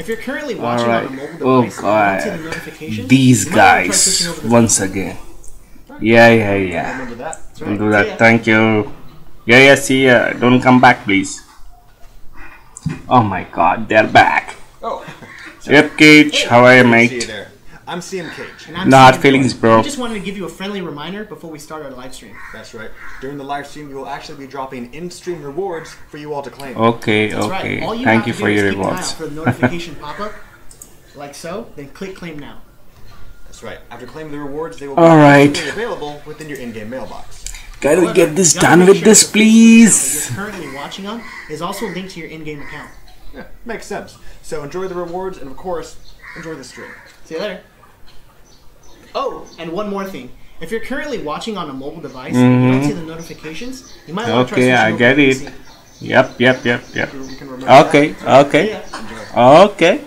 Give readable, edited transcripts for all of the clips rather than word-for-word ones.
If you're currently watching on a mobile device, God, and you don't see the notifications, these guys once again. Yeah. Remember that. That's right. Don't do that. Thank you. Yeah. See ya. Don't come back, please. Oh my God, they're back. Oh. Yep, Cage. How are you, mate? I'm CM Cage. And I'm No hard CM feelings, York. bro. We just wanted to give you a friendly reminder before we start our live stream. That's right. During the live stream, we will actually be dropping in-stream rewards for you all to claim. Okay. That's right. All you Thank have you to for do your is keep an eye rewards. out for the notification pop-up, like so. Then click claim now. That's right. After claiming the rewards, they will be available within your in-game mailbox. Can we get this done with this, please? You're currently watching on is also linked to your in-game account. Yeah, makes sense. So enjoy the rewards and, of course, enjoy the stream. See you later. Oh, and one more thing. If you're currently watching on a mobile device and you don't see the notifications, you might want to try switching I over get to it. PC. Yep. You can remember Okay.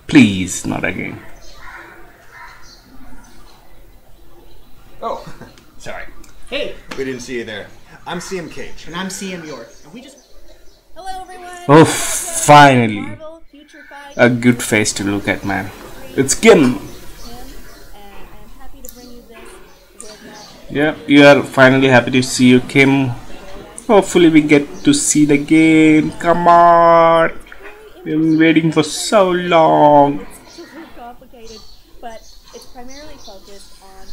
Please, not again. Oh, sorry. Hey, We didn't see you there. I'm CM Cage. and I'm CM York, and we just. Hello everyone! Oh, finally. Marvel, Future Fight, A good face to look at, man. It's Kim. and I am happy to bring you this with Yep, you are finally happy to see you, Kim. Hopefully we get to see the game. Come on. We've been waiting for so long. It's super complicated, but it's primarily focused on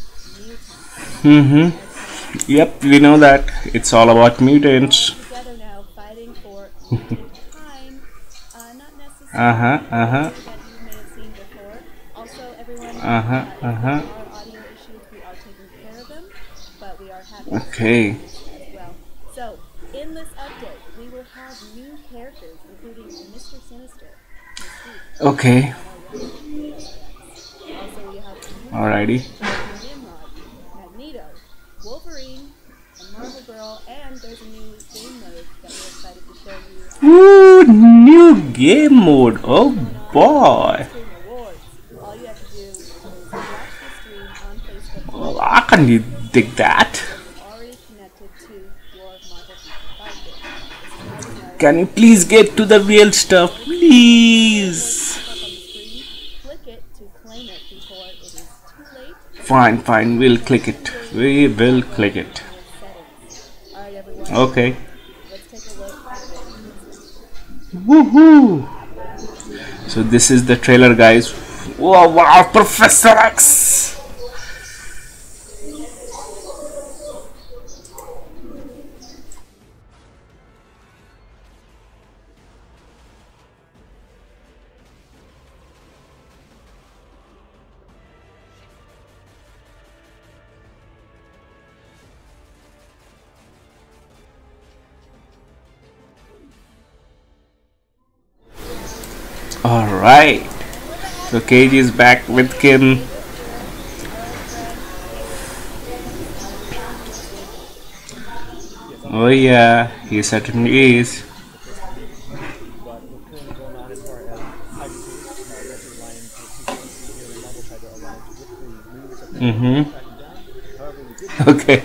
mutants. Yep, we know that. It's all about mutants. Together now, fighting for mutant time. Not necessarily that you may have seen before. Also, everyone, our audio issues, we are taking care of them, but we are happy Okay. as well. So, in this update, we will have new characters, including Mr. Sinister, Mystique, Okay. also we have Alrighdy. Nimrod, Magneto, Wolverine, and Marvel Girl, and there's a new game mode that we're excited to show you. Ooh, new game mode. Oh boy. Stream rewards. All you have to do is watch the stream on Facebook. Well, I can dig that. Already connected to your Marvel Future 5 game. Can you please get to the real stuff, please? Up on the screen, click it to claim it before it is too late. Fine. We'll click it. We will click it. Settings. Alright everyone, Okay. let's take a look at it. Woohoo! So this is the trailer, guys. Wow, Professor X! Alright. So Cage is back with Kim. Oh yeah, he certainly is. Okay.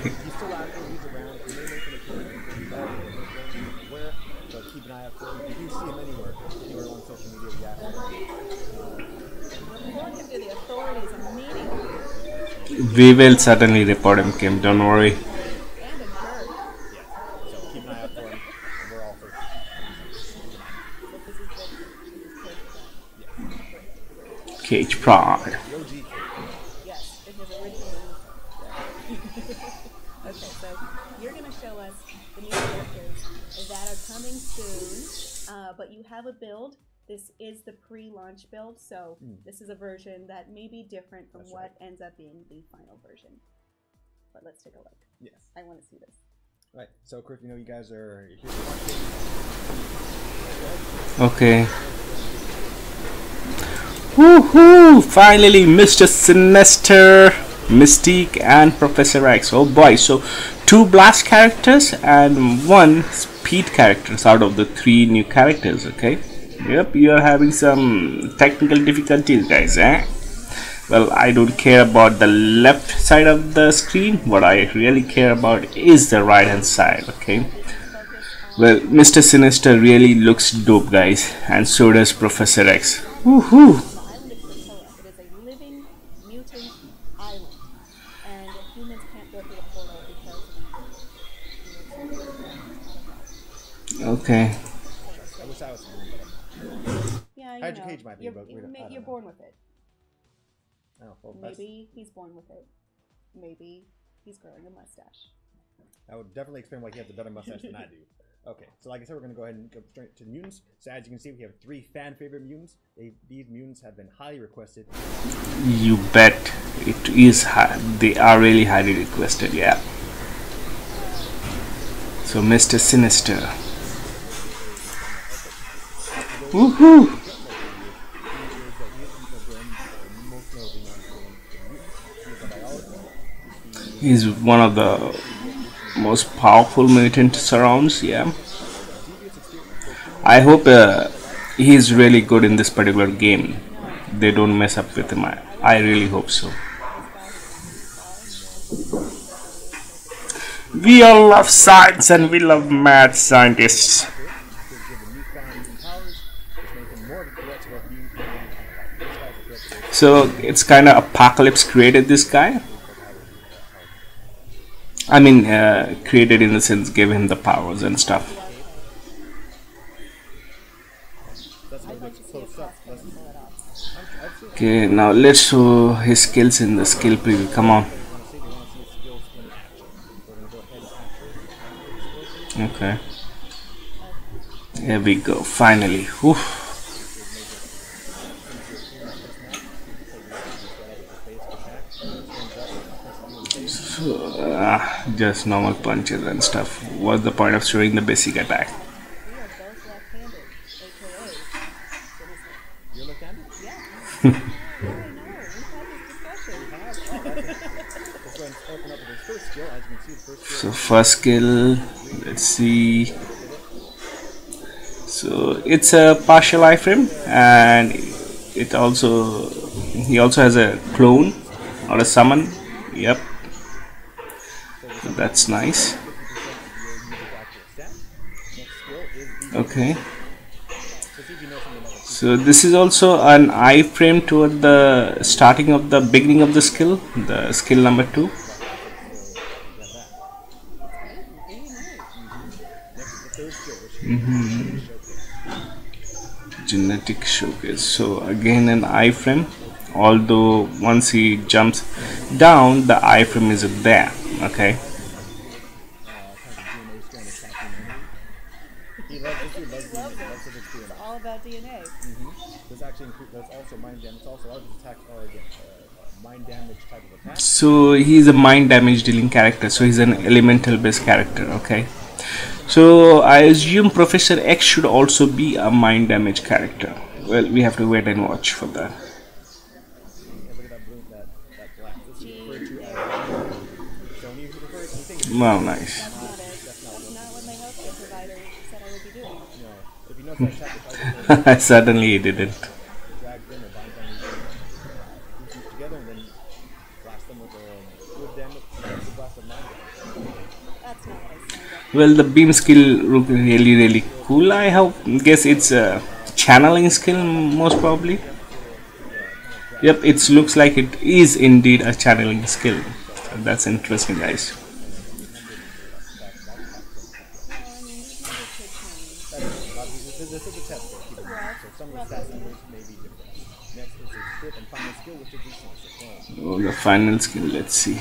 We will certainly report him, Kim. Don't worry. Cage Pride. Yes, it was originally. Okay, so you're going to show us the new characters that are coming soon, but you have a build. This is the pre-launch build, so this is a version that may be different from what ends up being the final version. But let's take a look. Yes. I want to see this. Right. So, Chris, you know you guys are here. Okay. Woohoo! Finally, Mr. Sinister, Mystique, and Professor X. Oh boy! So, 2 Blast characters and 1 Speed characters out of the 3 new characters. Okay. Yep, you are having some technical difficulties, guys, eh? Well, I don't care about the left side of the screen. What I really care about is the right hand side, okay? Well, Mr. Sinister really looks dope, guys, and so does Professor X. Woohoo! The island of Krakoa. It is a living mutant island, and humans can't go through the portal because we are separated out of that. Okay. I wish I was. Yeah, you Hide know, your cage might be, you're, but we don't- I don't you're know. born with it. Oh, well, that's- Maybe he's born with it. Maybe he's growing a mustache. That would definitely explain why he has a better mustache than I do. Okay, so like I said, we're going to go ahead and go straight to the mutants. So as you can see, we have 3 fan favorite mutants. These mutants have been highly requested. You bet it is high. They are really highly requested, yeah. So Mr. Sinister. Woohoo! He's one of the most powerful mutants around, yeah. I hope he's really good in this particular game. They don't mess up with him. I really hope so. We all love science and we love mad scientists. So it's kind of Apocalypse created this guy. I mean, created in the sense, gave him the powers and stuff. Okay, now let's show his skills in the skill preview. Come on. Okay. Here we go. Finally. Whew. So, just normal punches and stuff. What's the point of showing the basic attack? We are both left-handed, aka Sinister. You're left-handed? Yeah. I know. We've had this discussion. Let's go ahead and open up with his first skill. As you can see, the first skill. So first skill, let's see. So it's a partial iframe, and it also he also has a clone or a summon. Yep, so that's nice. Okay. So this is also an iframe toward the starting of the beginning of the skill number 2. Genetic showcase. So again an iframe, although once he jumps down the iframe isn't there. Okay. It's all about DNA. There's actually there's also mind damage. Also, a lot of his attacks are again mind damage type of attack. So he's a mind damage dealing character. So he's an elemental based character. Okay. So I assume Professor X should also be a mind damage character. Well, we have to wait and watch for that. Yeah, look at that blue, that black. This is referred to as. So when you refer to anything, Wow, nice. That's not it. That's not what my healthcare provider said I would be doing. if you know that chapter, Suddenly he didn't. drag them or bind them together and then blast them with a wood damage, blast of mind damage. That's not what I signed up Well, the beam skill look really cool. I guess it's a channeling skill most probably. Yep, it looks like it is indeed a channeling skill. That's interesting, guys. This is a test score, keep in mind. So some of the stats numbers may be different. Next is his fifth and final skill, which is the clone. Oh, the final skill, let's see.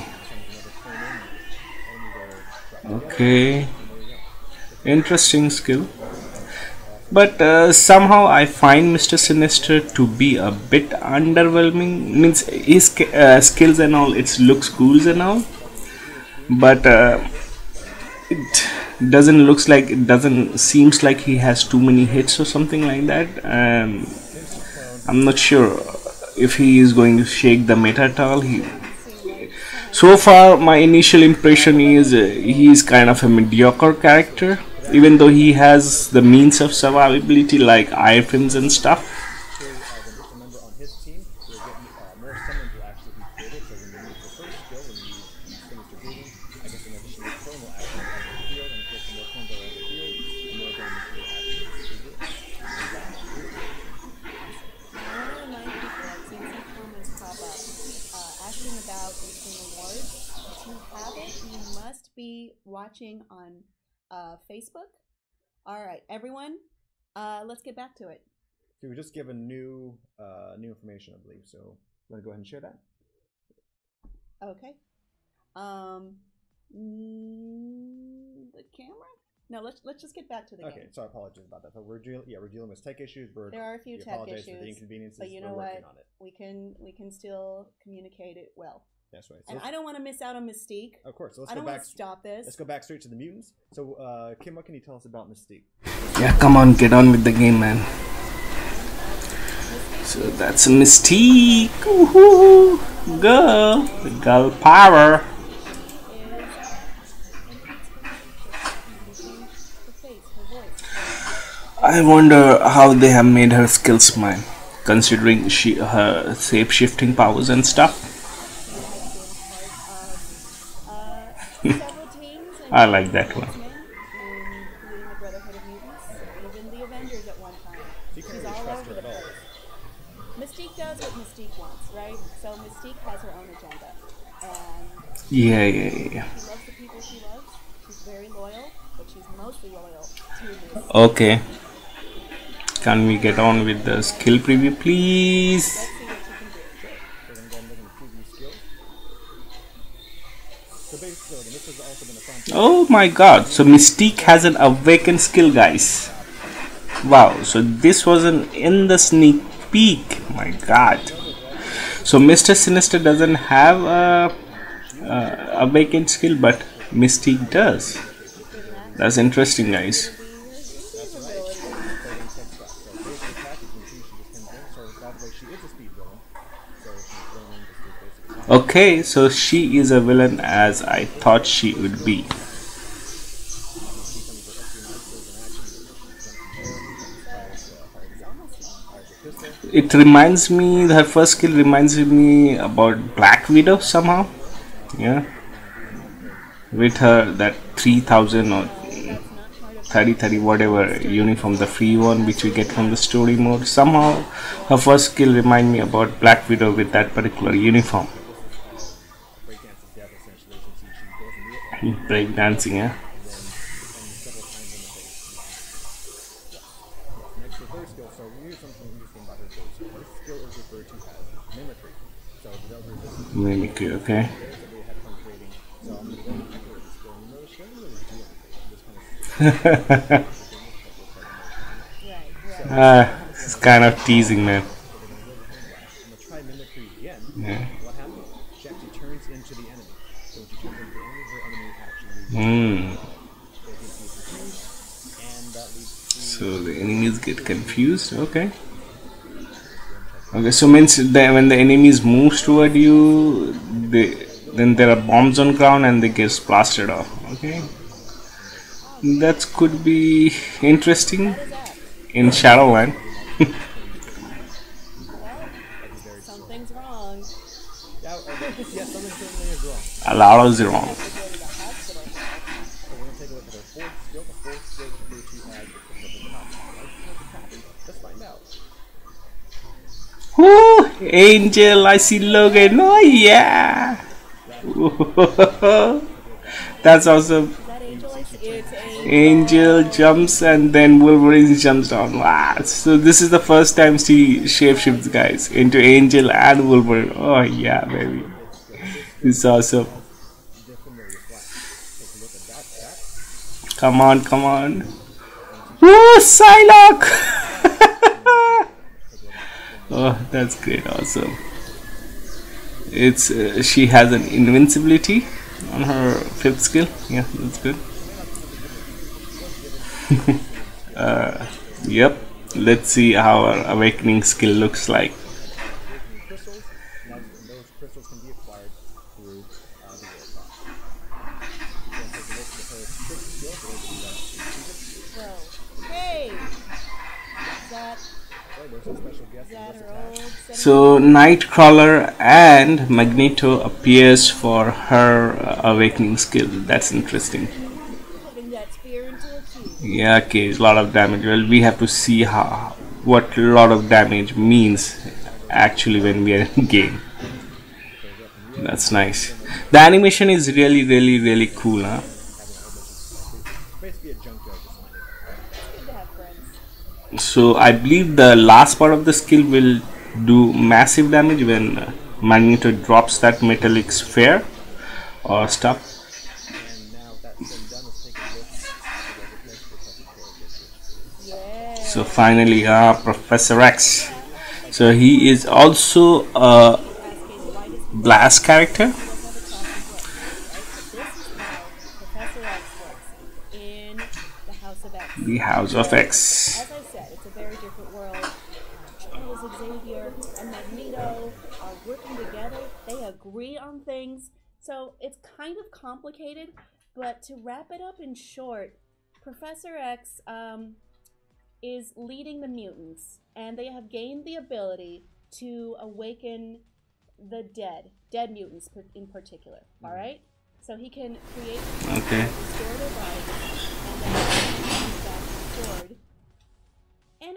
Okay, interesting skill. But somehow I find Mr. Sinister to be a bit underwhelming. Means his skills and all, it looks cool and all, but it doesn't seems like he has too many hits or something like that. I'm not sure if he is going to shake the meta at all. So far my initial impression is he is kind of a mediocre character, even though he has the means of survivability like iframes and stuff. Remember, on his team, you'll get more summons will actually be created. So when you use the first skill, when you finish your breathing, I guess an additional clone will actually enter the field and create some more clones around the field. out these same awards. To have it, you must be watching on Facebook. All right, everyone, let's get back to it. So we just give a new information, I believe. So you want to go ahead and share that? Okay. The camera? No, let's just get back to the game. Okay, so apologies about that. But we're dealing with tech issues. There are a few tech apologize issues, for the inconveniences. but you know what? We can still communicate it well. That's right. So And I don't want to miss out on Mystique. Of course. So let's I go don't back. want to stop this. Let's go back straight to the mutants. So, Kim, what can you tell us about Mystique? Yeah, come on, get on with the game, man. So that's a Mystique. Woohoo! Girl power. I wonder how they have made her skills mine, considering her shape-shifting powers and stuff. I like that one. Even the Avengers at one time. She's all over the place. Mystique does what Mystique wants, right? So Mystique has her own agenda. And Yeah. she loves the people she loves. She's very loyal, but she's mostly loyal to this. Okay. Can we get on with the skill preview, please? Let's see what she can do. We're going to go and look at the preview skills. So basically, this has also been a fun. Oh my god, so Mystique has an awakened skill, guys. Wow, so this wasn't in the sneak peek. My god. So Mr. Sinister doesn't have a awakened skill, but Mystique does. That's interesting, guys. Okay, so she is a villain as I thought she would be. It reminds me, her first skill reminds me about Black Widow somehow. Yeah. With her that 3000 or 30 whatever uniform, the free one which we get from the story mode. Somehow her first skill remind me about Black Widow with that particular uniform. Break dancing, yeah. Next, the third skill. So here's something interesting about her skill. So this skill is referred to as mimicry. So the developers Mimicry, okay. that they had fun creating. So I'm going to go and activate this skill. And you notice she doesn't really do anything. Just kind of It's kind of teasing, man. I'm going to try mimicry again. Yeah. What happens? She actually turns into the enemy. So when she turns into the enemy, her enemy actually and that leads to So the enemies get confused. Okay. Okay. So means that when the enemies moves toward you, then there are bombs on ground and they get blasted off. Okay. That could be interesting in Shadowland. Something's wrong. yes, something certainly is wrong. A lot is wrong. Go to the hospital. So we're going to take a look at our fourth skill. The fourth skill is to add the copy. Let's find out. Woo! Angel, I see Logan. Oh yeah! That's awesome. Is that Angel? It's Angel jumps and then Wolverine jumps down. Wow! So this is the first time she shapeshifts, guys, into Angel and Wolverine. Oh yeah, baby! This is awesome. Come on, come on! Woo! Psylocke! Oh, that's great! Awesome. It's she has an invincibility on her fifth skill. Yeah, that's good. Yep. Let's see how our awakening skill looks like. Crystals, and those crystals can be acquired through the world box. Hey! Is that her old So Nightcrawler and Magneto appears for her awakening skill. That's interesting. putting that spear into a cube? Yeah, okay, a lot of damage. Well, we have to see what a lot of damage means actually when we are in game. That's nice. The animation is really cool, huh? Basically a junkyard just landed. It's good to have friends. So I believe the last part of the skill will do massive damage when Magneto drops that metallic sphere or stuff. And now that's been done, let's take a look at the recognition for second characters. Yeah. So finally, Professor X. So he is also a Asking why does he Blast character. does have a class of books, right? But this is how Professor X works in the House of X. The House of X. As I said, it's a very different world. Charles Xavier and Magneto are working together. They agree on things. So it's kind of complicated, but to wrap it up in short, Professor X is leading the mutants, and they have gained the ability to awaken the dead mutants in particular. All right? So he can create Okay. restore their bodies, and then comes back restored. And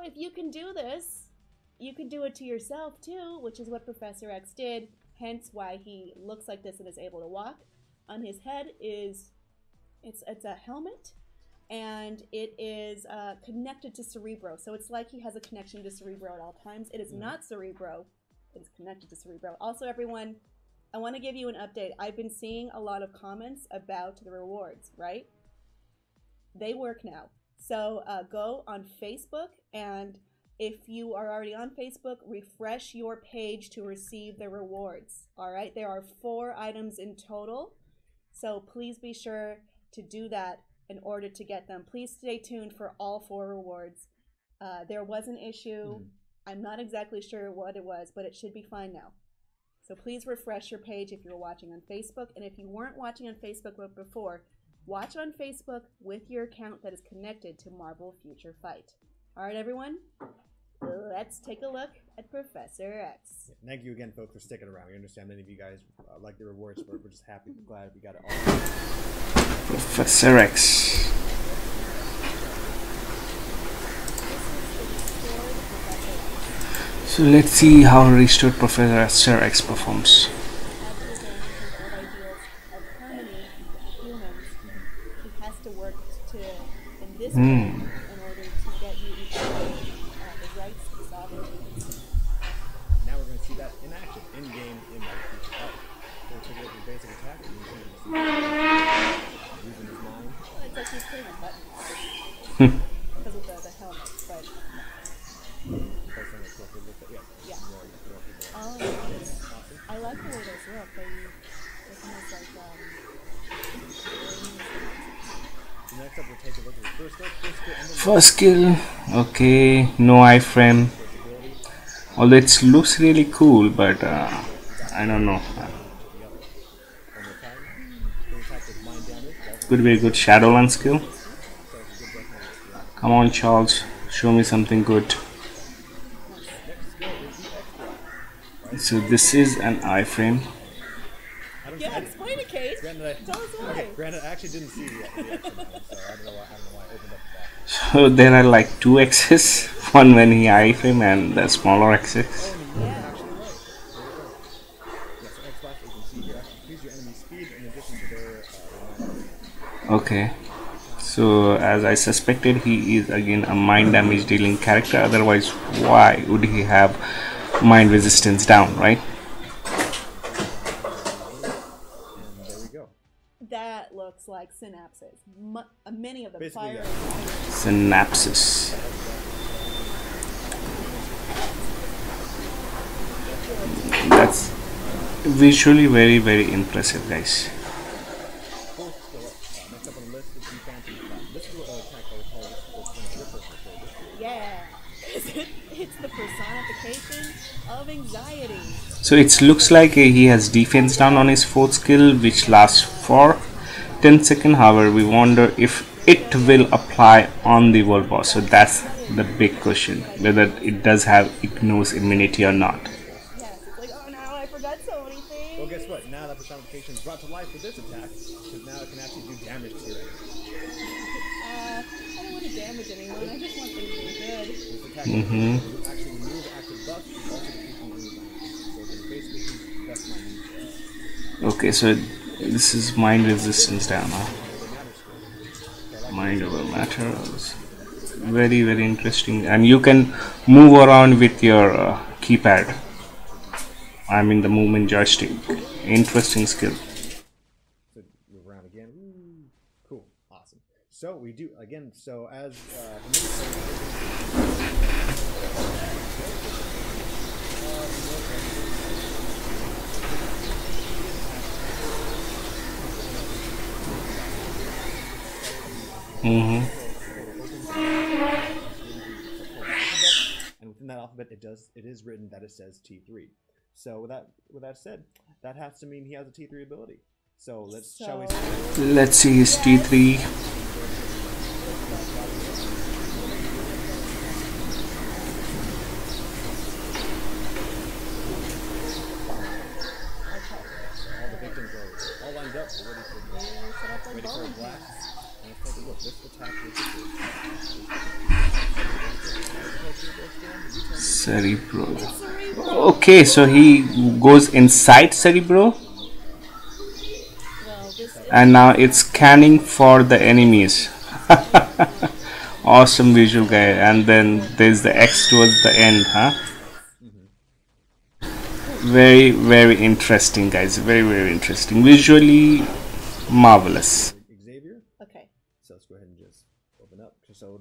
if you can do this, you can do it to yourself too, which is what Professor X did. Hence why he looks like this and is able to walk. On his head is it's a helmet, and it is connected to Cerebro. So it's like he has a connection to Cerebro at all times. It is not Cerebro. It is connected to Cerebro. Also, everyone, I want to give you an update. I've been seeing a lot of comments about the rewards, right? They work now. So go on Facebook, and if you are already on Facebook, refresh your page to receive the rewards. All right, there are 4 items in total, so please be sure to do that in order to get them. Please stay tuned for all 4 rewards. There was an issue. I'm not exactly sure what it was, but it should be fine now. So please refresh your page if you're watching on Facebook, and if you weren't watching on Facebook before, watch on Facebook with your account that is connected to Marvel Future Fight. All right, everyone? Let's take a look at Professor X. Thank you again, folks, for sticking around. We understand many of you guys like the rewards, but we're just happy, glad we got it all. Professor X. So let's see how restored Professor X performs. After learning his old ideals of harmony with humans, he has to work in this way in order to get mutants the rights to sovereignty. Now we're going to see that in action, in game, in Marvel Future Fight. We'll take a look at the basic attack, and you can see losing his mind. Well, it's like he's putting a button because of the helmet, but yeah. Oh, nice. I like the way those look. It's almost like Next up, we'll take a look at the first skill. First skill, okay, no iframe. Although it looks really cool, but I don't know. Could be a good Shadowland skill. Come on, Charles, show me something good. So this is an iframe. yeah, explain it, Kate. Tell us why. Okay, granted, I actually didn't see the action on it, so I don't know why I opened up the back. So there are like 2 X's, one when he iframe and the smaller X's. Yeah. Actually, right. There you go. Yeah, so X-Flash, you can see here, increase your enemy speed in addition to their Okay, so as I suspected, he is again a mind damage dealing character. Otherwise, why would he have mind resistance down, right? and there we go. That looks like synapses. Many of them Basically, fire. Synapses. That's visually very impressive, guys. Fourth skill up. Next up on the list is the Phantom Flash. This is attack I would call one of your personal favorites. Yeah. It's the personification of anxiety. So it looks like he has defense down on his 4th skill, which lasts for 10 seconds. However, we wonder if it will apply on the world boss. So that's the big question, whether it does have ignores immunity or not. Yes, it's like, oh no, I forgot so many things. Well, guess what? Now that personification is brought to life with this attack, because now it can actually do damage to your enemy. I don't want to damage anyone. I just want things to be good. This attack will actually remove active buffs and also defeat enemy language. So it's basically best my needs. Okay, so this is mind resistance down, huh? Mind over matter. Very, very interesting. And you can move around with your keypad. I mean the movement joystick. Interesting skill. So move around again. Ooh, cool, awesome. So we do again. So as Mm-hmm. and within that alphabet, it is written that it says T3. So with that said, that has to mean he has a T3 ability. So shall we see? Let's see his T3. All the victims are all lined up, ready for a blast. And let's take a look. This attack Cerebro. Okay, so he goes inside Cerebro. And now it's scanning for the enemies. Awesome visual, guy. And then there's the X towards the end, huh? Very, very interesting, guys. Very, very interesting. Visually marvelous. Xavier. Okay. So let's go ahead and just open up. So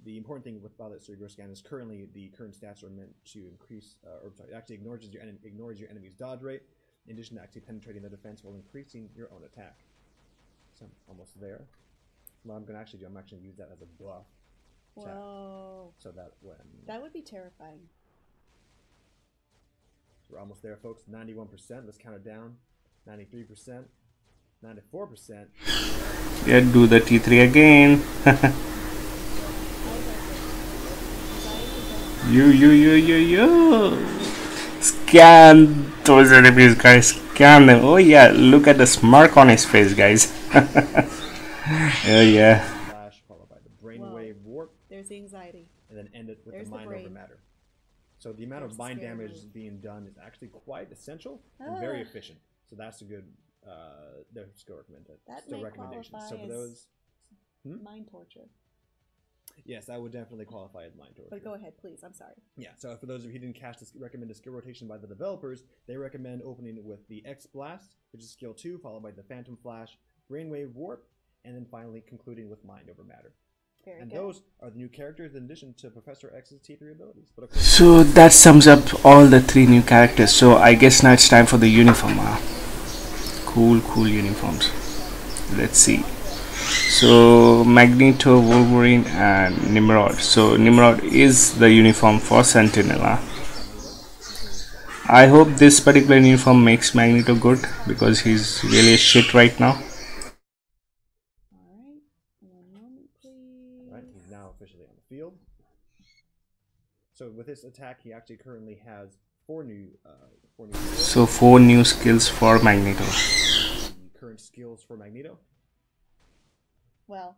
the important thing about that Cerebro scan is currently the current stats are meant to increase, or sorry, it actually ignores your enemy's dodge rate, in addition to actually penetrating the defense while increasing your own attack. So I'm almost there. What I'm gonna actually do, I'm actually gonna use that as a bluff. Whoa. So that when That would be terrifying. we're almost there, folks. 91%. Let's count it down. 93%. 94%. Yeah, do the T3 again. You. Scan those enemies, guys. Scan them. Oh yeah, look at the smirk on his face, guys. Oh yeah. Flash followed by the brainwave warp. There's the anxiety. And then end it with There's the the mind brain. over matter. So the amount of There's mind scary damage move. being done is actually quite essential and very efficient. So that's a good skill recommendation. That Still may recommendation. qualify So for as those, mind torture. yes, that would definitely qualify as mind torture. But go ahead, please. I'm sorry. Yeah. So for those of you who didn't catch this recommended skill rotation by the developers, they recommend opening with the X Blast, which is skill 2, followed by the Phantom Flash, Brainwave Warp, and then finally concluding with Mind Over Matter. Very And good. those are the new characters in addition to Professor X's T3 abilities. But So that sums up all the 3 new characters. So I guess now it's time for the uniform. Cool uniforms. Let's see. So Magneto, Wolverine, and Nimrod. So Nimrod is the uniform for Sentinel. I hope this particular uniform makes Magneto good, because he's really a shit right now. Alright. One moment, please. right, he's now officially on the field. So with this attack, he actually currently has 4 new skills. So 4 new skills for Magneto. The current skills for Magneto. Well,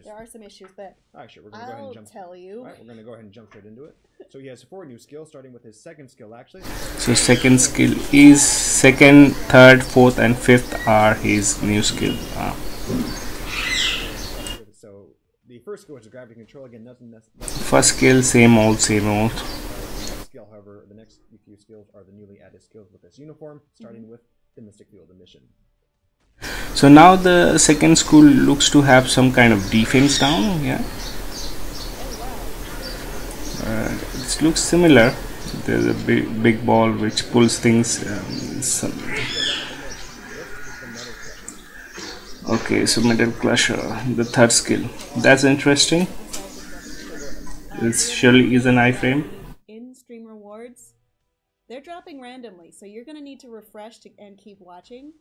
there are some issues, but Alright, sure, we're gonna go ahead I'll and jump. tell you. Alright, we're gonna go ahead and jump straight into it. So he has 4 new skills, starting with his second skill actually. So second skill is 2nd, 3rd, 4th, and 5th are his new skill. So the first skill, which is gravity control, again, nothing. First skill, same old. Skill, however, the next few skills are the newly added skills with this uniform, starting with the Mystic Field emission. So now the second school looks to have some kind of defense down. Yeah. It looks similar. There's a big ball which pulls things. Okay, so Metal Crusher, the 3rd skill. That's interesting. It surely is an iframe. In stream rewards, they're dropping randomly, so you're going to need to refresh and keep watching.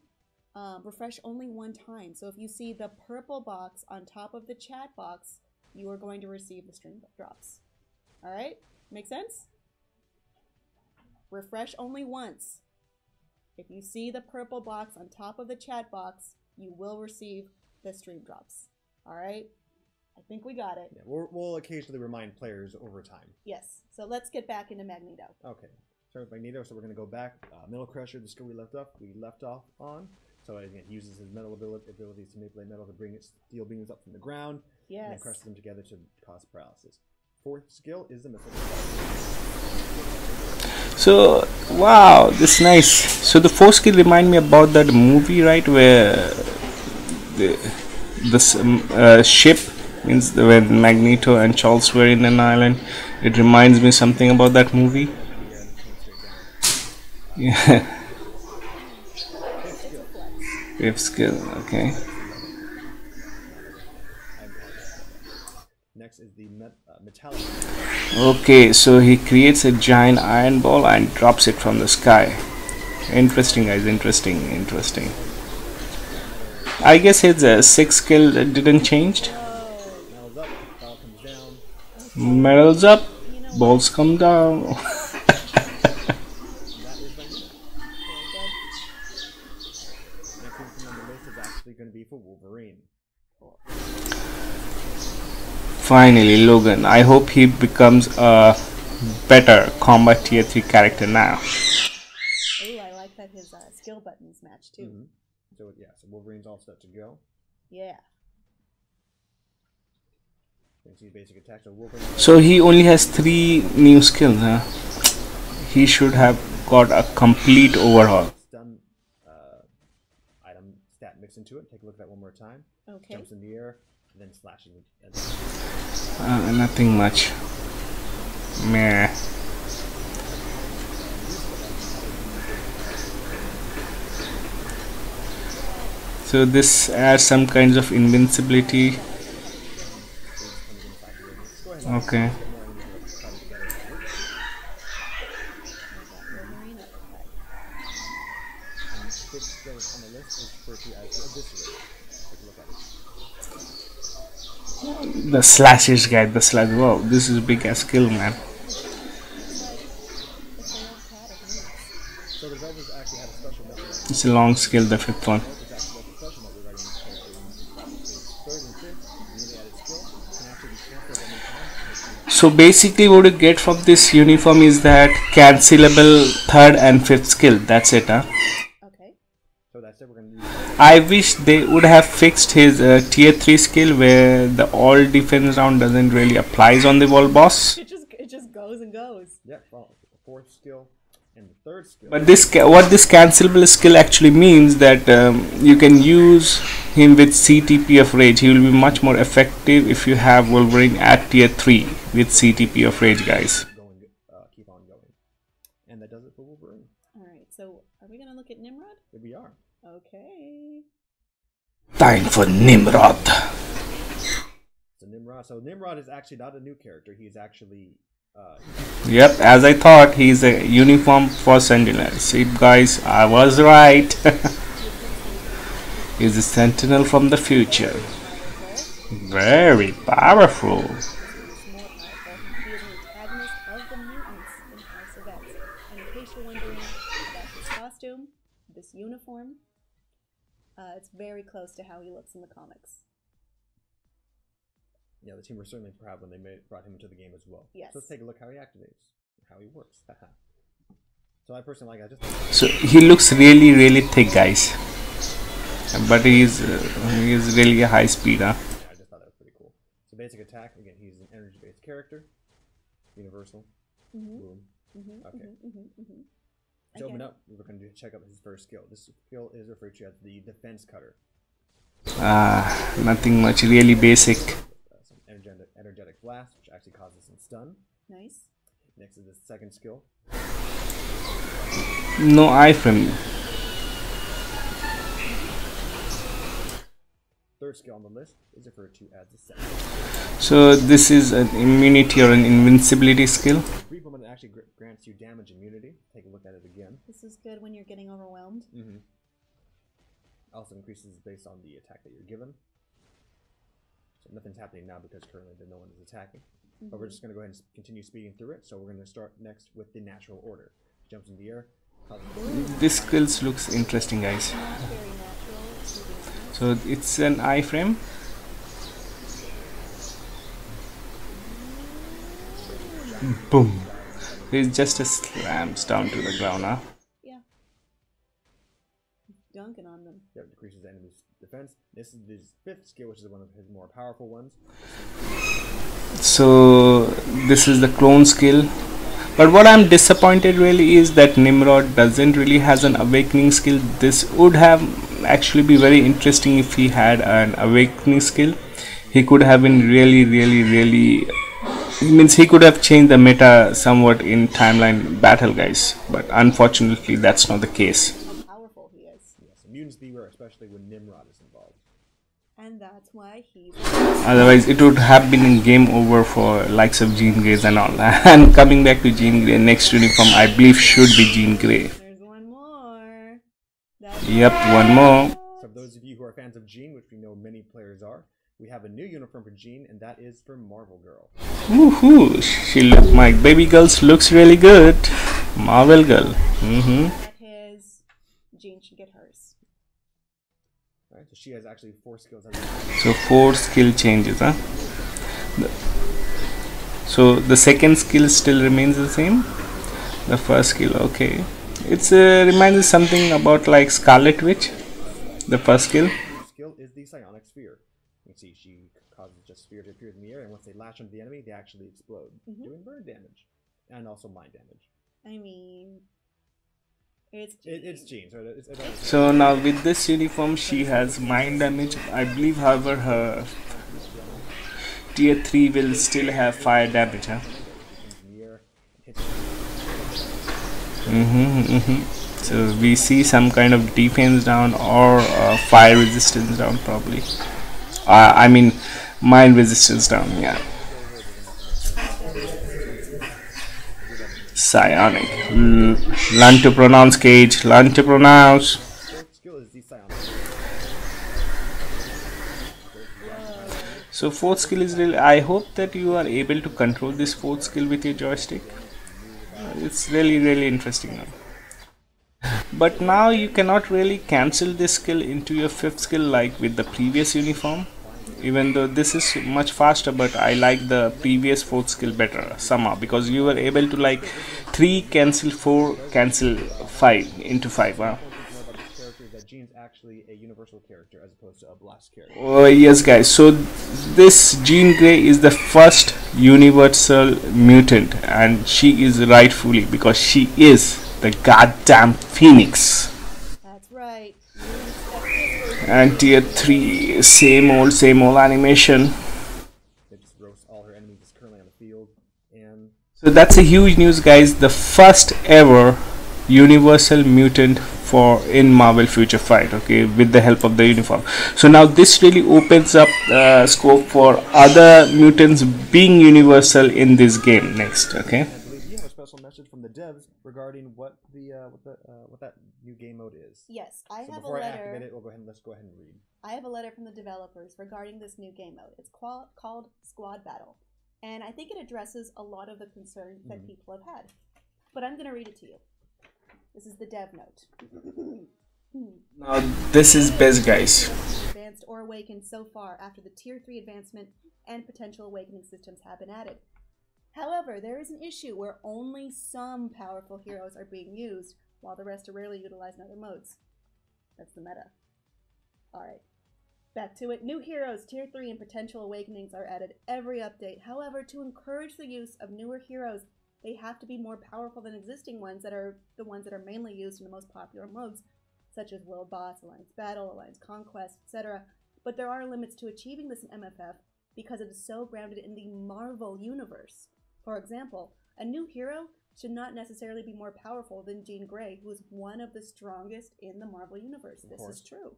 Refresh only 1 time. So if you see the purple box on top of the chat box, you are going to receive the stream drops. All right? Make sense? Refresh only once. If you see the purple box on top of the chat box, you will receive the stream drops. All right? I think we got it. Yeah, we'll occasionally remind players over time. Yes. So let's get back into Magneto. Okay. Start with Magneto, so we're going to go back. Metal Crusher, the skill we left off on. So again, he uses his metal abilities to manipulate metal to bring steel beams up from the ground. Yes. And then crushes them together to cause paralysis. Fourth skill is the missile. So wow, this is nice. So the fourth skill remind me about that movie, right, where the ship means when Magneto and Charles were in an island. It reminds me something about that movie. Yeah. Fifth skill, okay. Next is the metallic. Okay, so he creates a giant iron ball and drops it from the sky. Interesting, guys. Interesting. I guess his sixth skill didn't change. Metals up, ball comes down. Metals up, balls come down. That is Magneto. Next thing on the list is actually going to be for Wolverine. Finally, Logan. I hope he becomes a better combat tier 3 character now. Ooh, I like that his skill buttons match too. Mm-hmm. So yeah, so Wolverine's all set to go. Yeah. You can see basic attack. So Wolverine. So he only has 3 new skills, huh? He should have got a complete overhaul. Stun item stat mix into it. Take a look at that one more time. Okay. Jumps in the air, and then slashing. Nothing much. Meh. So this adds some kinds of invincibility. Okay. The slashes guy, the slash. Wow, this is a big ass skill, man. It's a long skill, the fifth one. So basically what you get from this uniform is that cancelable third and fifth skill. That's it, huh? Okay. So that's it. We're gonna I wish they would have fixed his tier 3 skill where the all defense round doesn't really applies on the wall boss. It just goes and goes. Yeah, well, the fourth skill and the third skill. But what this cancelable skill actually means that you can use him with CTP of Rage. He will be much more effective if you have Wolverine at tier 3 with CTP of Rage, guys. Keep on going. And that does it for Wolverine. Alright, so are we going to look at Nimrod? Here we are. Okay. Time for Nimrod. So Nimrod is actually not a new character. He's actually... Yep, as I thought, he's a uniform for Sentinel. See guys, I was right. He's a Sentinel from the future. Very powerful. He is an antagonist of the mutants in House of X. And in case you're wondering about his costume, this uniform, it's very close to how he looks in the comics. Yeah, the team were certainly proud when they brought him into the game as well. Yes. So let's take a look how he activates, how he works. So I personally like it. So he looks really, really thick, guys. But he is really a high speed, huh? Yeah, I just thought that was pretty cool. So basic attack, again, he's an energy-based character. Universal. Boom. Okay. To open up, we're going to check out his first skill. This skill is referred to as the Defense Cutter. Nothing much, really basic. Some energetic blast, which actually causes some stun. Nice. Next is the second skill. No iframe. Third skill on the list is referred to as the second. So this is an immunity or an invincibility skill. Brief moment actually grants you damage immunity. Take a look at it again. This is good when you're getting overwhelmed. Also increases based on the attack that you're given. So nothing's happening now because currently no one is attacking. But we're just going to go ahead and continue speeding through it. So we're going to start next with the natural order. Jumps in the air. This skills looks interesting, guys. So it's an iframe. Boom. He just slams down to the ground, huh? Yeah. Dunking on them. Yep, decreases the enemy's defense. This is his 5th skill, which is one of his more powerful ones. So this is the clone skill. But what I'm disappointed really is that Nimrod doesn't really has an awakening skill. This would have actually be very interesting if he had an awakening skill. He could have been really means he could have changed the meta somewhat in timeline battle, guys. But unfortunately that's not the case. How powerful he is. Yes, mutants beware, especially when Nimrod is involved. And that's why he's... Otherwise it would have been game over for likes of Jean Grey and all. And coming back to Jean Grey, next uniform I believe should be Jean Grey. There's one more. Yep, one more. So for those of you who are fans of Jean, which we know many players are, we have a new uniform for Jean, and that is for Marvel Girl. Woohoo! She look, my baby girls looks really good. Marvel Girl. Get his. Jean should get hers. Alright, so she has actually 4 skills. So 4 skill changes, huh? So the second skill still remains the same. The first skill, okay. It's reminds me something about like Scarlet Witch. The first skill. The skill is the psionic sphere. You can see she causes just sphere to appear in the air, and once they latch onto the enemy, they actually explode, doing burn damage and also mind damage. I mean, it's Jean. It's Jean. So now with this uniform, she has mind damage. I believe, however, her tier 3 will still have fire damage, huh? So we see some kind of defense down or fire resistance down probably. I mean mind resistance down, yeah. Psionic. Learn to pronounce, Cage. Learn to pronounce. So 4th skill is really, I hope that you are able to control this 4th skill with your joystick. It's really interesting now. But now you cannot really cancel this skill into your 5th skill like with the previous uniform. Even though this is much faster, but I like the previous 4th skill better somehow, because you were able to like 3 cancel 4 cancel 5 into 5, huh? Jean's actually a universal character as opposed to a blast character. Oh yes guys, so this Jean Grey is the first universal mutant, and she is rightfully, because she is the goddamn Phoenix. That's right. And tier 3, same old animation. It just roasts all her enemies currently on the field, and so that's a huge news, guys. The first ever universal mutant for in Marvel Future Fight, okay, with the help of the uniform. So now this really opens up scope for other mutants being universal in this game next, okay. I believe you have a special message from the devs regarding what that new game mode is. Yes, I have a Before I letter. activate it, let's go ahead and read. I have a letter from the developers regarding this new game mode. It's called Squad Battle, and I think it addresses a lot of the concerns that people have had. But I'm going to read it to you. This is the dev note. Now this is best, guys. Advanced or awakened so far after the tier 3 advancement and potential awakening systems have been added. However, there is an issue where only some powerful heroes are being used, while the rest are rarely utilized in other modes. That's the meta. Alright, back to it. New heroes, tier 3 and potential awakenings are added every update. However, to encourage the use of newer heroes, they have to be more powerful than existing ones that are the ones that are mainly used in the most popular modes, such as World Boss, Alliance Battle, Alliance Conquest, etc. But there are limits to achieving this in MFF because it is so grounded in the Marvel universe. For example, a new hero should not necessarily be more powerful than Jean Grey, who is one of the strongest in the Marvel universe. This is true.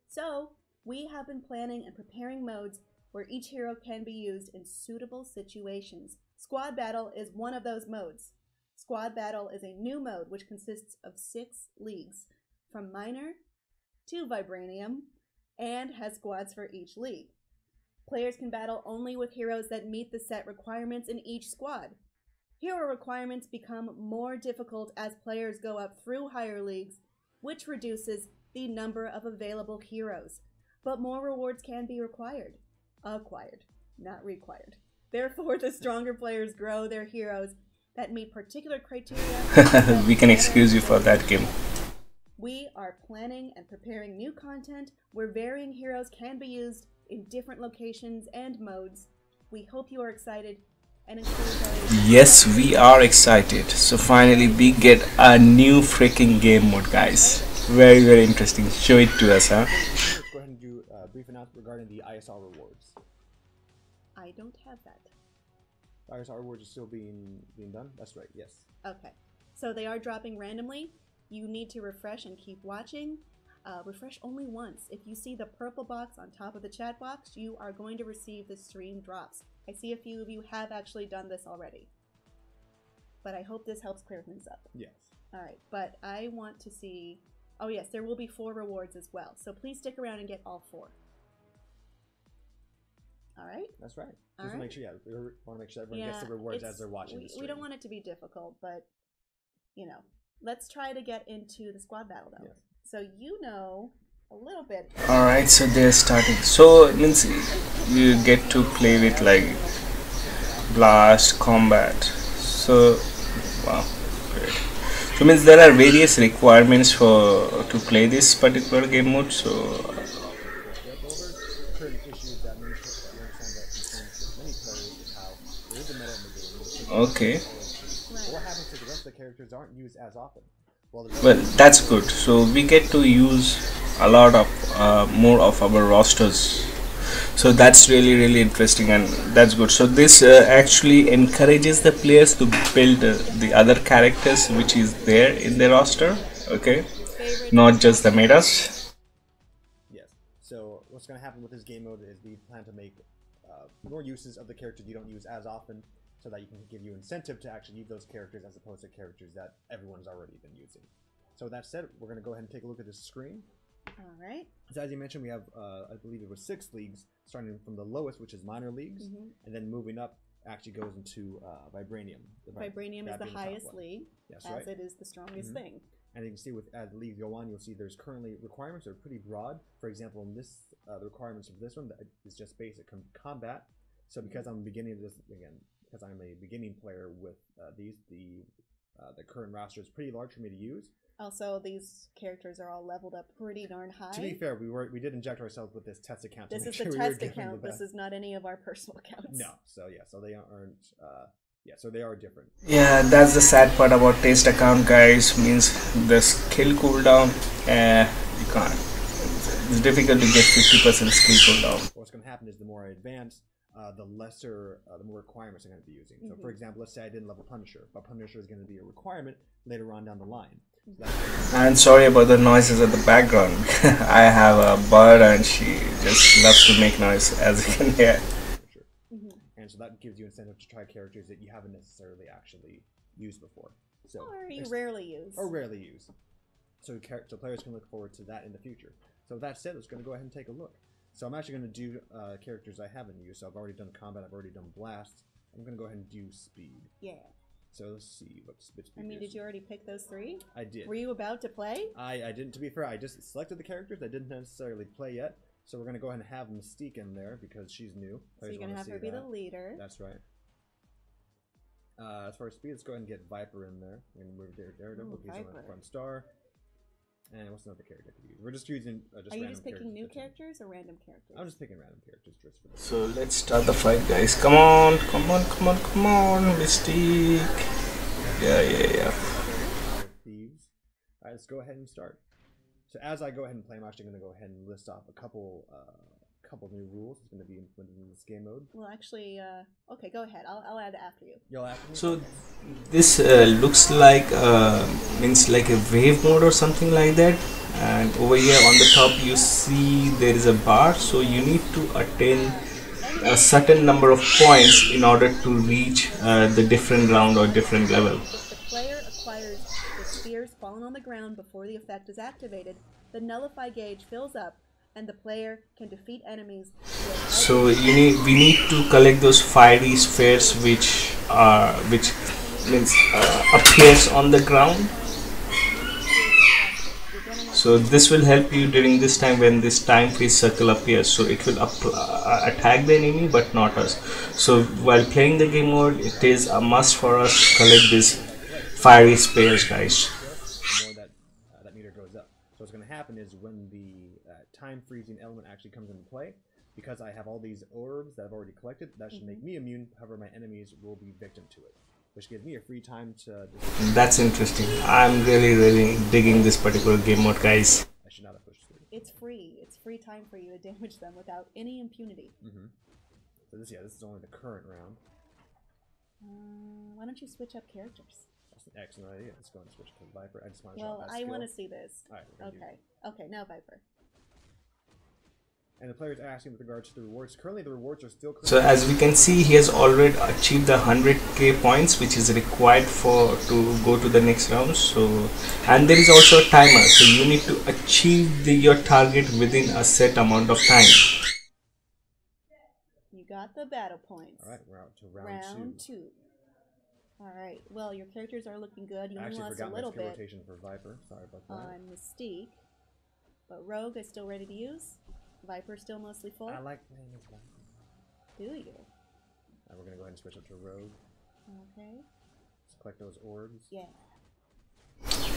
So, we have been planning and preparing modes where each hero can be used in suitable situations. Squad Battle is one of those modes. Squad Battle is a new mode which consists of 6 leagues, from minor to Vibranium, and has squads for each league. Players can battle only with heroes that meet the set requirements in each squad. Hero requirements become more difficult as players go up through higher leagues, which reduces the number of available heroes. But more rewards can be acquired, not required. Therefore, the stronger players grow their heroes that meet particular criteria. We can excuse you for that, Kim. We are planning and preparing new content where varying heroes can be used in different locations and modes. We hope you are excited and encouraged. Yes, we are excited. So finally we get a new freaking game mode, guys. Very, very interesting. Show it to us, huh? Let's go ahead and do a brief announcement regarding the ISR rewards. I don't have that. ISR rewards are still being done? That's right, yes. Okay. So they are dropping randomly. You need to refresh and keep watching. Refresh only once. If you see the purple box on top of the chat box, you are going to receive the stream drops. I see a few of you have actually done this already. But I hope this helps clear things up. Yes. Alright, but I want to see... Oh yes, there will be 4 rewards as well. So please stick around and get all 4. Alright? That's right. All Just to right. make sure, we want to make sure everyone gets the rewards as they're watching the stream. We don't want it to be difficult, but, you know. Let's try to get into the squad battle, though. Yes. So you know a little bit. Alright, so they're starting. So it means you get to play with like blast, combat. So wow, great. So it means there are various requirements to play this particular game mode. So Current issues that may understand that concerns many players is how there is a meta in the game. okay, What happens if the rest of the characters aren't used as often? well that's good. So we get to use a lot of more of our rosters. So that's really, really interesting, and that's good. So this actually encourages the players to build the other characters which is there in the roster. Okay, not just the metas. Yes. So what's going to happen with this game mode is we plan to make more uses of the characters you don't use as often, so that you can give you incentive to actually use those characters as opposed to characters that everyone's already been using. So with that said, we're going to go ahead and take a look at this screen. Alright. So as you mentioned, we have, I believe it was 6 leagues, starting from the lowest, which is minor leagues, and then moving up actually goes into Vibranium. Vibranium is the highest league, Yes, as right. it is the strongest thing. And you can see as the leagues go on, you'll see there's currently requirements that are pretty broad. For example, in this, the requirements of this one is just basic combat. So because I'm beginning this again, because I'm a beginning player with these, the current roster is pretty large for me to use. Also, these characters are all leveled up pretty darn high. To be fair, we did inject ourselves with this test account. This is the test account. This is not any of our personal accounts. No. So yeah. So they aren't. Yeah. So they are different. Yeah, that's the sad part about test account, guys. Means the skill cooldown. You can't. It's difficult to get 50% skill cooldown. What's going to happen is the more I advance, the more requirements I'm going to be using. So for example, let's say I didn't level Punisher, but Punisher is going to be a requirement later on down the line. And sorry about the noises at the background. I have a bird and she just loves to make noise, as you can hear. And so that gives you incentive to try characters that you haven't necessarily actually used before. So Or you rarely use. Or rarely use. So players can look forward to that in the future. So with that said, let's going to go ahead and take a look. So I'm actually going to do characters I haven't used. So I've already done combat, I've already done blast. I'm going to go ahead and do speed. Yeah. So let's see what speed I mean, is. did you already pick those 3? I did. Were you about to play? I didn't, to be fair, I just selected the characters. I didn't necessarily play yet. So we're going to go ahead and have Mystique in there because she's new. So you're going to have her be the leader. That's right. As far as speed, let's go ahead and get Viper in there. And move Daredevil. He's on front star. And what's another character I could use? We're just using Are you just picking new characters or random characters? I'm just picking random characters just for this. So let's start the fight, guys. Come on, come on, come on, come on, Mystique. Yeah. Thieves. Alright, let's go ahead and start. So as I go ahead and play, I'm actually going to go ahead and list off a couple new rules. It's going to be implemented in this game mode. Well, actually, okay, go ahead. I'll add it after you. You'll after me? So this looks like means like a wave mode or something like that. And over here on the top you see there is a bar. So you need to attain a certain number of points in order to reach the different round or different level. If the player acquires the spheres fallen on the ground before the effect is activated, the nullify gauge fills up, and the player can defeat enemies. So we need to collect those fiery spheres which means appears on the ground. So this will help you during this time when this time phase circle appears. So it will attack the enemy but not us. So while playing the game mode, it is a must for us to collect these fiery spears, guys. The more that meter goes up. So what's going to happen is when the time freezing element actually comes into play, because I have all these orbs that I've already collected, that should make me immune. However, my enemies will be victim to it, which gives me a free time to... That's interesting. I'm really digging this particular game mode, guys. I should not have pushed through. It's free. It's free time for you to damage them without any impunity. So this is only the current round. Why don't you switch up characters? That's an excellent idea. Let's go and switch to Viper. I just want to Well, I want to see this. Alright, Okay, now Viper. And the player is asking with regards to the rewards. Currently, the rewards are still... So as we can see, he has already achieved the 100k points, which is required to go to the next round. So, and there is also a timer, so you need to achieve your target within a set amount of time. You got the battle points. Alright, we're out to round two. Alright, well, your characters are looking good. You only lost a little bit rotation for Viper. Sorry about that. on Mystique. But Rogue is still ready to use. Viper's still mostly full. I like playing as Viper. Do you? We're going to go ahead and switch up to Rogue. Okay. Let's collect those orbs. Yeah.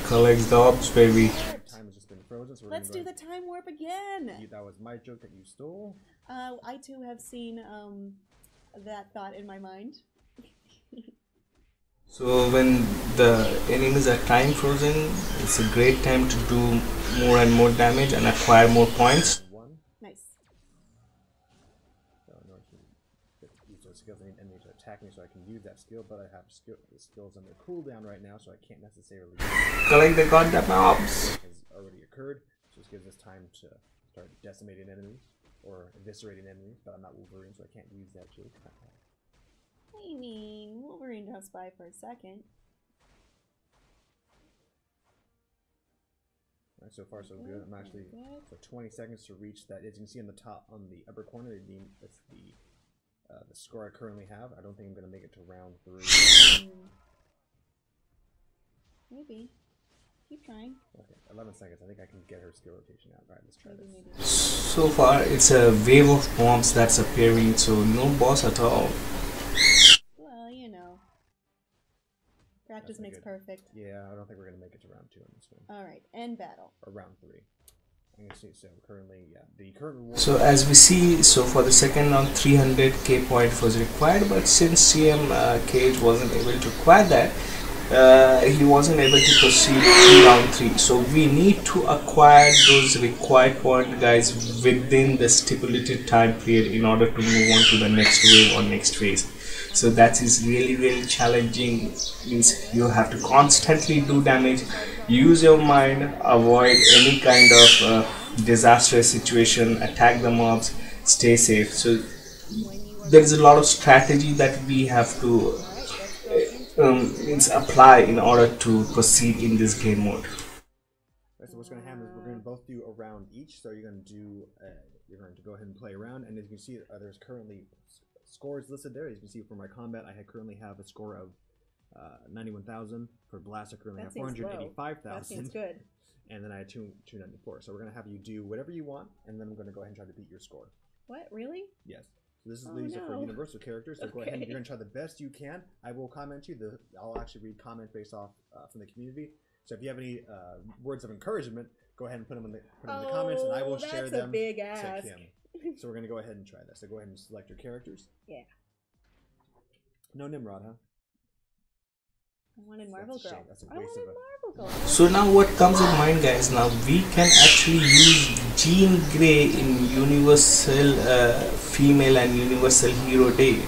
Collect the orbs, baby. Time has just been frozen, so we're Let's do the time warp again. That was my joke that you stole. I too have seen that thought in my mind. So when the enemies are time frozen, it's a great time to do more and more damage and acquire more points. Nice. So in order to use those skills, I need enemy to attack me so I can use that skill, but I have the skills under cooldown right now, so I can't necessarily Collect the goddamn orbs. has already occurred, so this gives us time to start decimating enemies or eviscerating enemies, but I'm not Wolverine, so I can't use that joke. I mean, Wolverine drops by for a second. Alright, so far so good. I'm actually so 20 seconds to reach that. As you can see on the top, on the upper corner, that's the score I currently have. I don't think I'm gonna make it to round 3. Maybe. Keep trying. Okay, 11 seconds. I think I can get her skill rotation out. Alright, let's try this. Maybe. So far, it's a wave of bombs that's appearing, so no boss at all. Well, you know. Practice makes perfect. Yeah, I don't think we're gonna make it to round 2 on this one. Alright, end battle. Or round 3. I'm gonna see. So currently, yeah, the current reward. So as we see, so for the second round, 300k point was required, but since CM Cage wasn't able to acquire that, he wasn't able to proceed to round 3. So we need to acquire those required point, guys, within the stipulated time period in order to move on to the next wave or next phase. So that is really challenging. Means you have to constantly do damage, use your mind, avoid any kind of disastrous situation, attack the mobs, stay safe. So there is a lot of strategy that we have to apply in order to proceed in this game mode. Right, so what's going to happen is we're going to both do a round each. So you're going to go ahead and play a round, and as you can see, there's currently scores listed there. As you can see, for my combat, I currently have a score of 91,000. For blast, I currently have 485,000. That seems good. And then I had 294. So we're going to have you do whatever you want, and then I'm going to go ahead and try to beat your score. What? Really? Yes. So these are for universal characters. So go ahead and you're going to try the best you can. I will comment you. I'll actually read comments based off from the community. So if you have any words of encouragement, go ahead and put them in the comments, and I will share them. That's a big ask. To Kim. So we're going to go ahead and try this. So go ahead and select your characters. Yeah. No Nimrod, huh? I wanted Marvel Girl. That's a I waste wanted of Marvel Girl. So now what comes in mind, guys, now we can actually use Jean Grey in Universal Female and Universal Hero Day.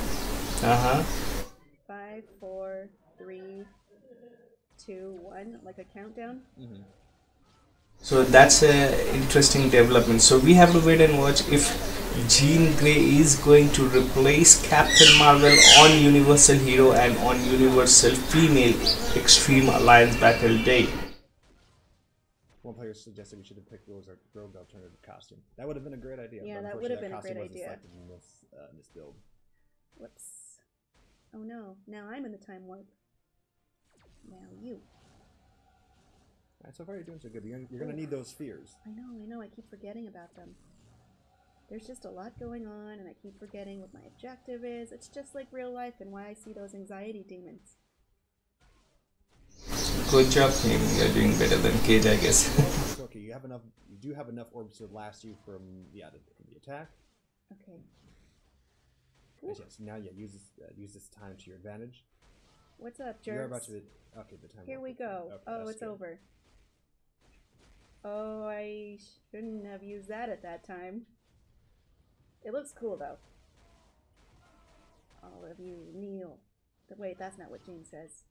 5, 4, 3, 2, 1, like a countdown. So that's a interesting development. So we have to wait and watch if Jean Grey is going to replace Captain Marvel on Universal Hero and on Universal Female Extreme Alliance Battle Day. One player suggested we should have picked Rogue's alternative costume. That would have been a great idea. Yeah, but that would have been a costume great wasn't idea. selected in this build. Whoops. Oh no, now I'm in the time warp. Now you. Alright, so far you're doing so good. You're gonna need those spheres. I know. I keep forgetting about them. There's just a lot going on, and I keep forgetting what my objective is. It's just like real life and why I see those anxiety demons. Good job, team. You're doing better than Cage, I guess. It's okay. You do have enough orbs to last you from the attack. Okay. Yes. Now, use this time to your advantage. What's up, jerks? You're about to. Okay, the time. Here we go. Okay, oh, it's good. over. Oh, I shouldn't have used that at that time. It looks cool, though. All of you, kneel. Wait, that's not what Jean says.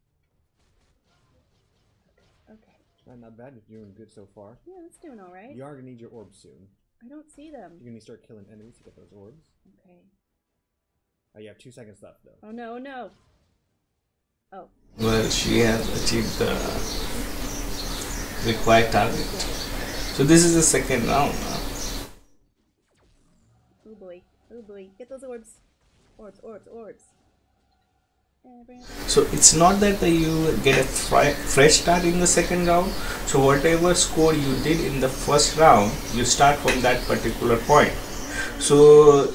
Okay. Not bad. You're doing good so far. Yeah, it's doing all right. You are gonna need your orbs soon. I don't see them. You're gonna start killing enemies to get those orbs. Okay. Oh, you have 2 seconds left, though. Oh, no. Oh. Well, she has achieved the required target. So this is the second round now. Oh boy. Get those orbs. Orbs. So it's not that you get a fresh start in the second round. So whatever score you did in the first round, you start from that particular point. So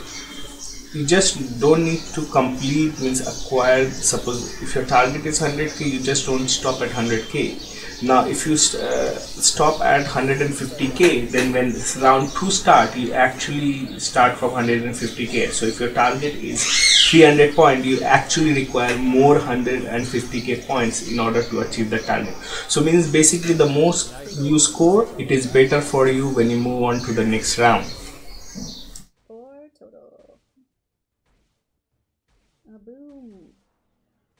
you just don't need to complete, means acquire. Suppose if your target is 100k, you just don't stop at 100k. Now if you stop at 150k, then when round 2 start, you actually start from 150k. So if your target is 300 points, you actually require more 150k points in order to achieve the target. So means basically the most you score, it is better for you when you move on to the next round. 4 total. Boom.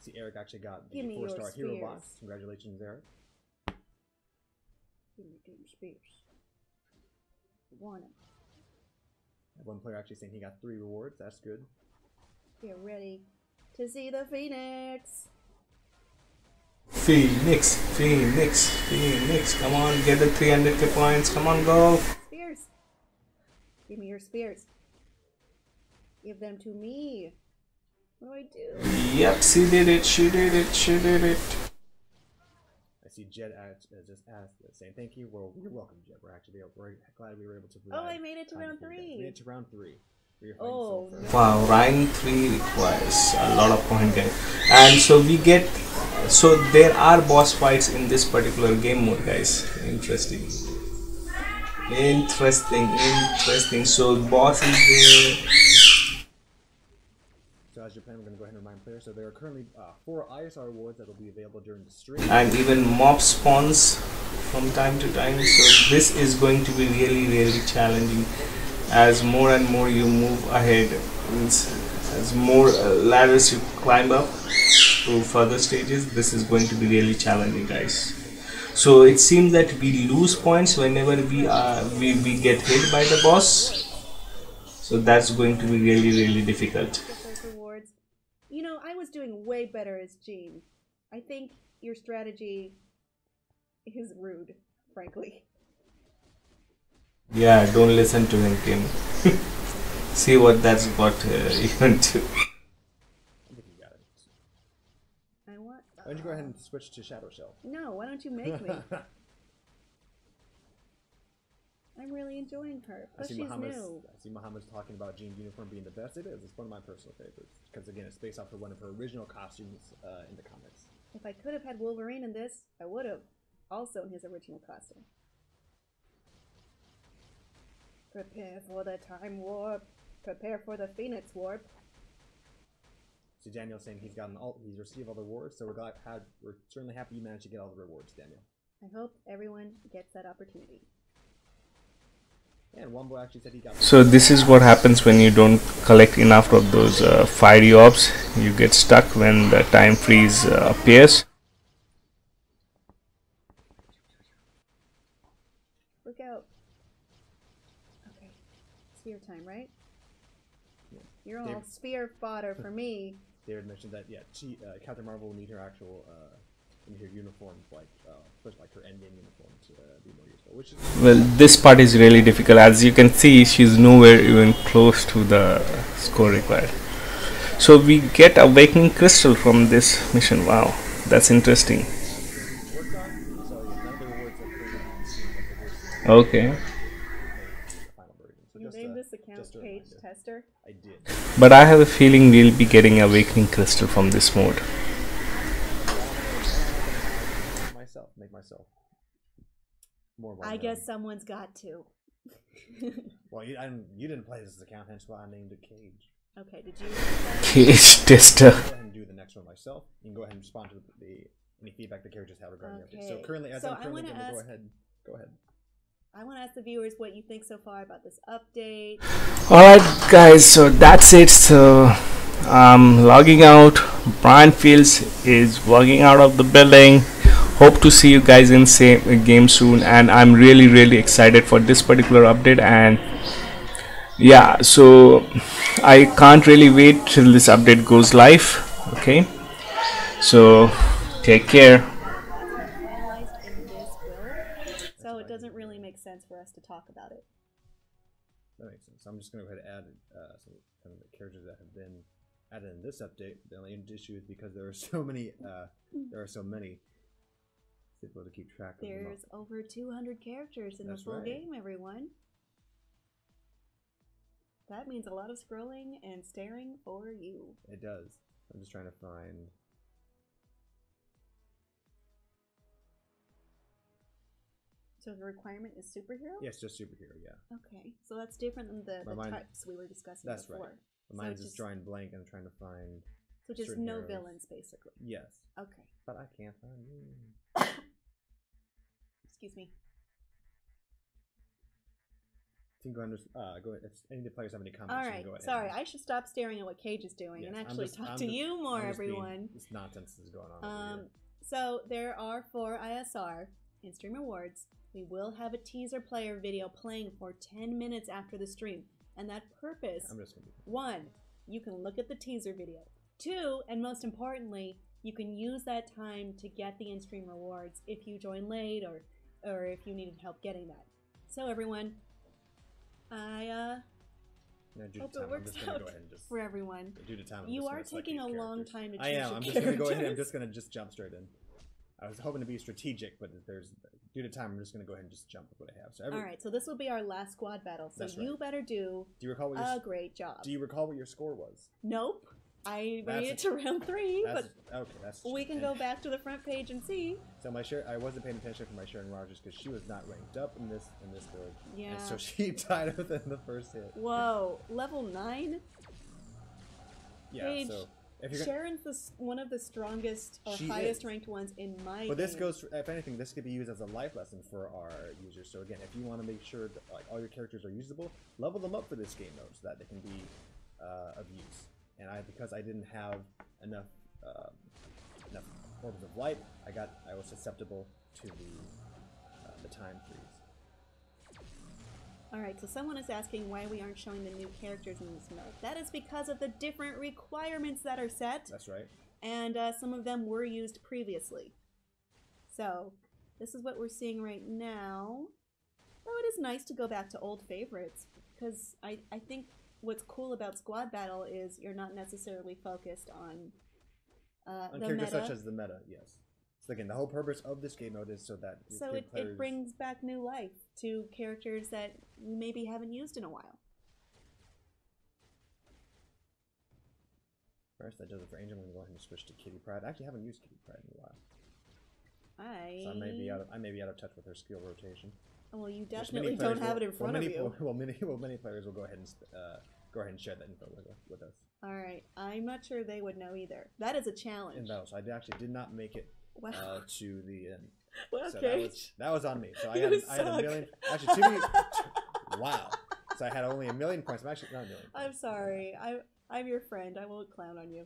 See, Eric actually got the Give me 4-star your hero spears. box. Congratulations, Eric. Give me them spears. Want them. One player actually saying he got 3 rewards. That's good. Get ready to see the Phoenix. Phoenix. Come on, get the 300k points. Come on, go. Spears. Give me your spears. Give them to me. What do I do? Yep, she did it. I see Jed just asked, saying thank you. Well, you're welcome, Jed. We're glad we were able to. Oh, I made it to round 3. You made it to round 3. Oh, no. Wow, round 3 requires a lot of point guys. And so we get, so there are boss fights in this particular game mode, guys. Interesting. So boss is there. So as your plan, we're going to go ahead and remind players. So there are currently 4 ISR rewards that will be available during the stream. And even mob spawns from time to time. So this is going to be really challenging. As more and more you move ahead, as more ladders you climb up to further stages, this is going to be really challenging, guys. So it seems that we lose points whenever we get hit by the boss. So that's going to be really difficult. Get those rewards. You know, I was doing way better as Jean. I think your strategy is rude, frankly. Yeah, don't listen to him, Kim. See what that's got even to. I think you got it. I want. Why don't you go ahead and switch to Shadow Shell? No, why don't you make me? I'm really enjoying her. Plus, she's new. I see Muhammad's talking about Jean's uniform being the best. It is. It's one of my personal favorites because again, it's based off of one of her original costumes in the comics. If I could have had Wolverine in this, I would have. Also in his original costume. Prepare for the time warp. Prepare for the Phoenix warp. See, Daniel's saying he's received all the rewards, so we're certainly happy you managed to get all the rewards, Daniel. I hope everyone gets that opportunity. Yeah, and one boy actually said he got. So this is what happens when you don't collect enough of those fiery orbs. You get stuck when the time freeze appears. Look out. Okay. Spear time, right? Yeah. You're all spear fodder for me. David mentioned that Captain Marvel will need her actual in her uniform, especially like her endgame uniform, to be more useful. Which is Well, this part is really difficult. As you can see, she's nowhere even close to the score required. So we get Awakening Crystal from this mission. Wow, that's interesting. worked on. So yeah, none of the rewards that Okay. The final version. So You just named a, this account just a Cage reminder. Tester. I did. But I have a feeling we'll be getting Awakening Crystal from this mode. Myself, make myself more. I guess someone's got to. Well, you didn't play this account, hence why I named it Cage. Okay, did you? Cage Tester. I'll go ahead and do the next one myself. You can go ahead and respond to any feedback the characters have regarding the update. So currently, I'm currently going to go ahead. I want to ask the viewers what you think so far about this update. Alright guys, so that's it. So I'm logging out. Brian Fields is walking out of the building. Hope to see you guys in same game soon, and I'm really excited for this particular update. And yeah, so I can't really wait till this update goes live. Okay, so take care. Finalized in this build, so it doesn't really make sense for us to talk about it. That makes sense. So I'm just going to go ahead and add some kind of the characters that have been added in this update. The only issue is because there are so many. It's difficult to keep track of them. There's over 200 characters in the full game, everyone. That means a lot of scrolling and staring for you. It does. I'm just trying to find. So the requirement is superhero? Yes, just superhero. Yeah. Okay, so that's different than the types we were discussing that's before. Right. Mine's just drawing blank and I'm trying to find. So just no villains, basically. Yes. Okay. But I can't find you. Excuse me. You can go ahead. If any of the players have any comments, all you right. can go ahead. Sorry, I should stop staring at what Cage is doing and actually talk to you more, everyone. This nonsense is going on. So there are 4 ISR in-stream rewards. We will have a teaser player video playing for 10 minutes after the stream, and that purpose. I'm just gonna 1, you can look at the teaser video. 2, and most importantly, you can use that time to get the in-stream rewards if you join late or if you needed help getting that. So everyone, I hope it works out for everyone. Due to time, you are taking a long time to choose. I am. I'm just going to go ahead. I'm just going to jump straight in. I was hoping to be strategic, but due to time, I'm just going to go ahead and just jump with what I have. So all right. So this will be our last squad battle. So you better do a great job. Do you recall what your score was? Nope. I made it to round 3, but we can go back to the front page and see. So I wasn't paying attention for my Sharon Rogers because she was not ranked up in this build. Yeah. And so she died within the first hit. Whoa, level 9. Yeah. Page, so Sharon's one of the strongest or highest ranked ones in my. But this goes, if anything, this could be used as a life lesson for our users. So again, if you want to make sure that all your characters are usable, level them up for this game mode so that they can be of use. And because I didn't have enough orbs of light, I was susceptible to the time freeze. Alright, so someone is asking why we aren't showing the new characters in this mode. That is because of the different requirements that are set. That's right. And some of them were used previously. So, this is what we're seeing right now. Though it is nice to go back to old favorites, because I think what's cool about Squad Battle is you're not necessarily focused on the characters meta. such as the meta, yes. So again, the whole purpose of this game mode is so that it brings back new life to characters that you maybe haven't used in a while. First, that does it for Angel. I'm going to go ahead and switch to Kitty Pryde. I actually haven't used Kitty Pryde in a while. So I may be out of touch with her skill rotation. Well, you definitely don't have it in front of you. Many players will go ahead and share that info with us. All right, I'm not sure they would know either. That is a challenge. And so I actually did not make it to the end. Well, so okay. that was on me. So I had a million. Actually, wow. So I had only 1 million points. I'm actually not 1 million. I'm sorry. I'm your friend. I won't clown on you.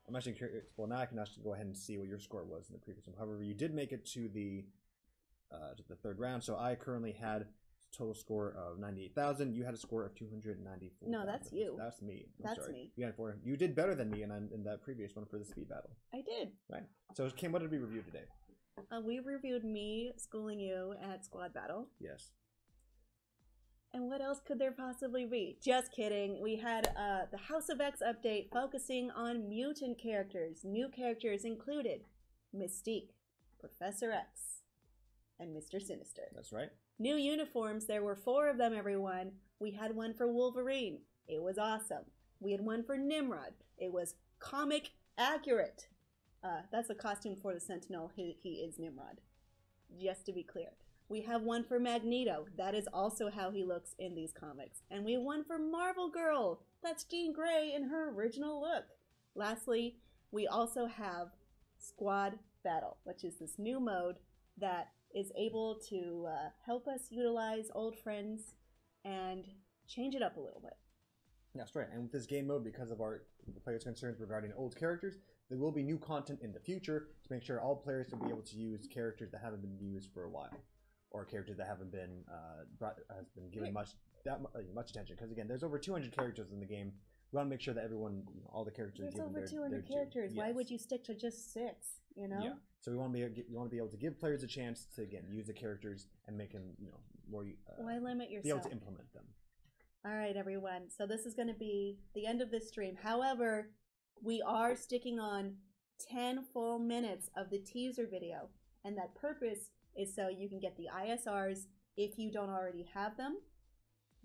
I'm actually curious. Well, now I can actually go ahead and see what your score was in the previous one. However, you did make it to the 3rd round. So I currently had a total score of 98,000. You had a score of 294. No, that's you. That's me. That's me. You did better than me in that previous one for the speed battle. I did. Right. So Kim, what did we review today? We reviewed me schooling you at Squad Battle. Yes. And what else could there possibly be? Just kidding. We had the House of X update focusing on mutant characters. New characters included Mystique, Professor X, and Mr. Sinister. That's right. New uniforms, there were 4 of them, everyone. We had one for Wolverine. It was awesome. We had one for Nimrod. It was comic accurate. That's a costume for the Sentinel. He is Nimrod. Just to be clear. We have one for Magneto. That is also how he looks in these comics. And we have one for Marvel Girl. That's Jean Grey in her original look. Lastly, we also have Squad Battle, which is this new mode that is able to help us utilize old friends and change it up a little bit. That's right. And with this game mode, because of the players' concerns regarding old characters, there will be new content in the future to make sure all players will be able to use characters that haven't been used for a while, or characters that haven't been given much attention. Because again, there's over 200 characters in the game. We want to make sure that everyone, all the characters, there's over 200 characters. Why would you stick to just 6? You know? Yeah. So we want to be able to give players a chance to use the characters and make them more. Why limit yourself? Be able to implement them. All right, everyone. So this is going to be the end of this stream. However, we are sticking on 10 full minutes of the teaser video, and that purpose is so you can get the ISRs if you don't already have them.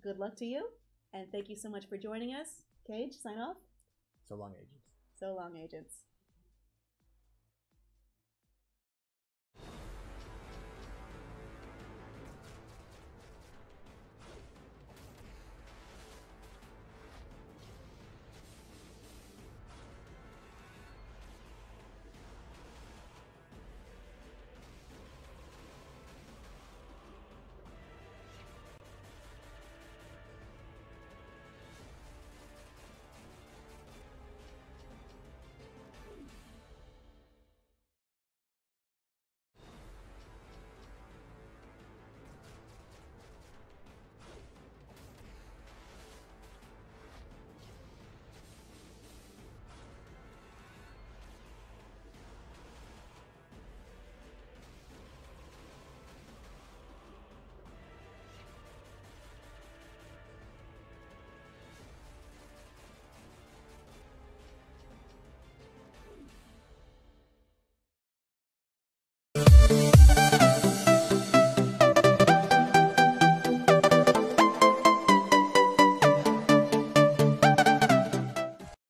Good luck to you, and thank you so much for joining us. Cage, sign off. So long, agents. So long, agents.